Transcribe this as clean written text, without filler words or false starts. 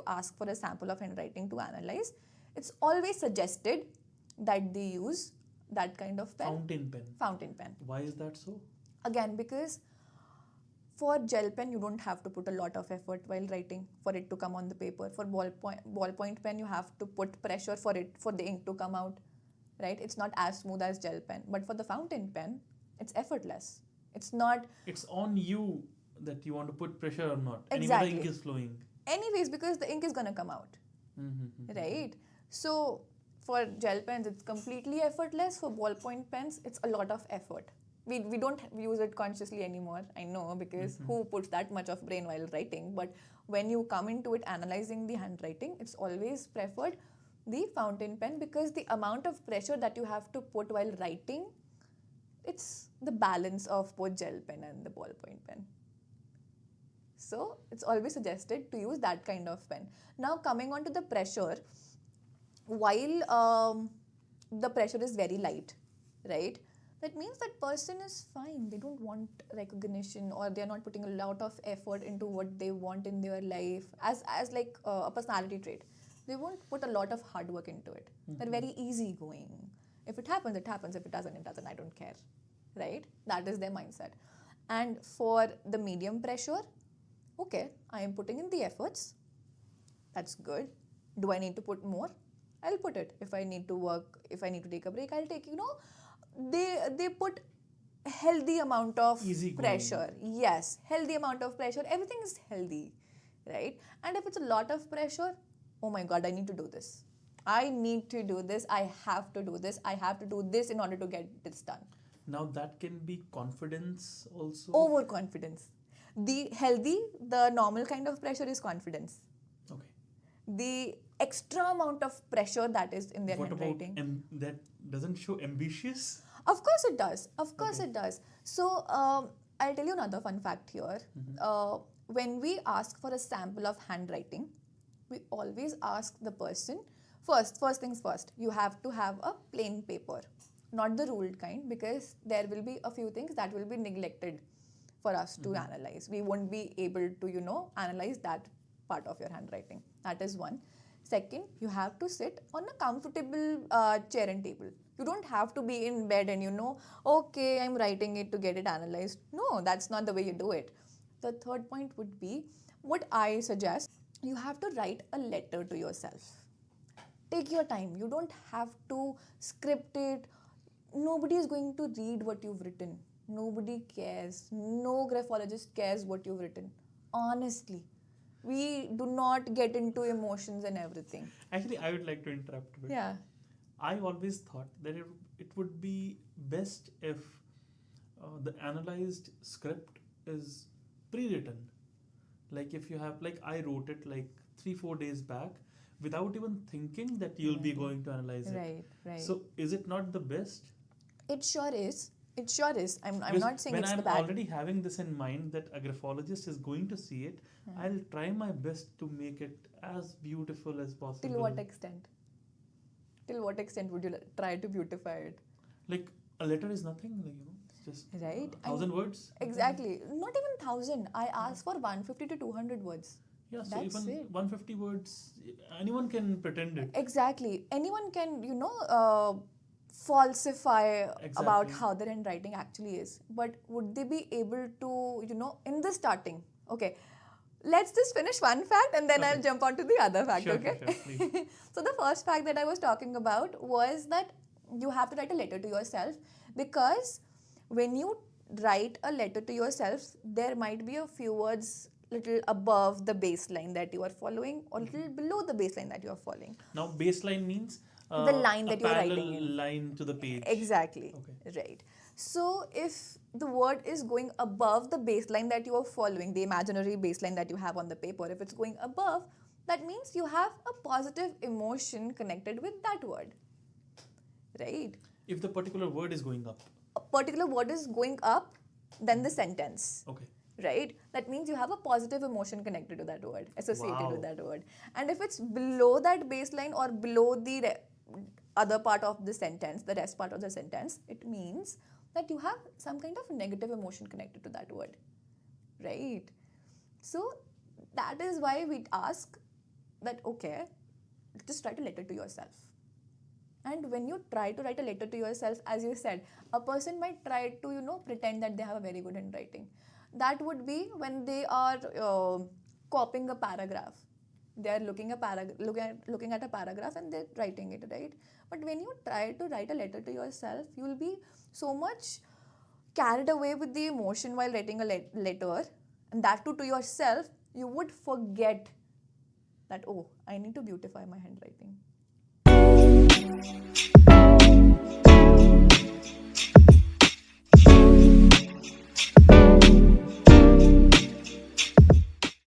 ask for a sample of handwriting to analyze, it's always suggested that they use that kind of pen. Fountain pen. Fountain pen. Why is that so? Again, because for gel pen, you don't have to put a lot of effort while writing for it to come on the paper. For ballpoint pen, you have to put pressure for the ink to come out, right? It's not as smooth as gel pen. But for the fountain pen, it's effortless. It's not... It's on you that you want to put pressure or not. Exactly. Anyway, the ink is flowing. Anyways, because the ink is going to come out, right? So for gel pens, it's completely effortless. For ballpoint pens, it's a lot of effort. We don't use it consciously anymore, I know, because who puts that much of brain while writing? But when you come into it analyzing the handwriting, it's always preferred the fountain pen, because the amount of pressure that you have to put while writing, it's the balance of both gel pen and the ballpoint pen. So it's always suggested to use that kind of pen. Now coming on to the pressure, while the pressure is very light, right? That means that person is fine. They don't want recognition, or they're not putting a lot of effort into what they want in their life as like a personality trait. They won't put a lot of hard work into it. They're very easygoing. If it happens, it happens. If it doesn't, it doesn't. I don't care, right? That is their mindset. And for the medium pressure, okay, I am putting in the efforts. That's good. Do I need to put more? I'll put it. If I need to work, if I need to take a break, I'll take, they put healthy amount of pressure. Yes, healthy amount of pressure. Everything is healthy, right? And if it's a lot of pressure, oh my God, I need to do this. I need to do this. I have to do this. I have to do this in order to get this done. Now that can be confidence also. Overconfidence. The healthy, the normal kind of pressure is confidence. Okay. The extra amount of pressure that is in their handwriting. What about that doesn't show ambitious? Of course it does. Of course it does. So I'll tell you another fun fact here. When we ask for a sample of handwriting, we always ask the person, first things first, you have to have a plain paper, not the ruled kind, because there will be a few things that will be neglected for us to analyze. We won't be able to, analyze that part of your handwriting. That is one. Second, you have to sit on a comfortable chair and table. You don't have to be in bed and okay, I'm writing it to get it analyzed. No, that's not the way you do it. The third point would be, what I suggest, you have to write a letter to yourself. Take your time. You don't have to script it. Nobody is going to read what you've written. Nobody cares. No graphologist cares what you've written. Honestly. We do not get into emotions and everything. Actually, I would like to interrupt a bit. Yeah. I always thought that it would be best if the analyzed script is pre-written. Like if you have, like I wrote it like 3-4 days back without even thinking that you'll be going to analyze it. Right. So is it not the best? It sure is. I'm not saying it's the bad. When I'm already having this in mind that a graphologist is going to see it, I'll try my best to make it as beautiful as possible. Till what extent? Till what extent would you try to beautify it? Like a letter is nothing, it's just right? 1,000 words. Exactly. Not even 1,000. I asked for 150 to 200 words. Yeah, so that's even it. 150 words, anyone can pretend it. Exactly. Anyone can, falsify about how their handwriting actually is. But would they be able to, in the starting? Okay. Let's just finish one fact and then I'll jump on to the other fact, okay? Sure, please. So the first fact that I was talking about was that you have to write a letter to yourself, because when you write a letter to yourself, there might be a few words little above the baseline that you are following or little below the baseline that you are following. Now baseline means the line that you are writing in. Parallel line to the page. Exactly. Okay. Right. So if the word is going above the baseline that you are following, the imaginary baseline that you have on the paper, if it's going above, that means you have a positive emotion connected with that word. Right? If the particular word is going up. A particular word is going up, then the sentence. Okay. Right? That means you have a positive emotion connected to that word, associated with that word. And if it's below that baseline or below the other part of the sentence, the rest part of the sentence, it means that you have some kind of negative emotion connected to that word. Right? So that is why we ask that, okay, just write a letter to yourself. And when you try to write a letter to yourself, as you said, a person might try to, pretend that they have a very good handwriting. That would be when they are copying a paragraph. They are looking at a paragraph and they're writing it, right? But when you try to write a letter to yourself, you will be so much carried away with the emotion while writing a letter, and that too to yourself, you would forget that, oh, I need to beautify my handwriting.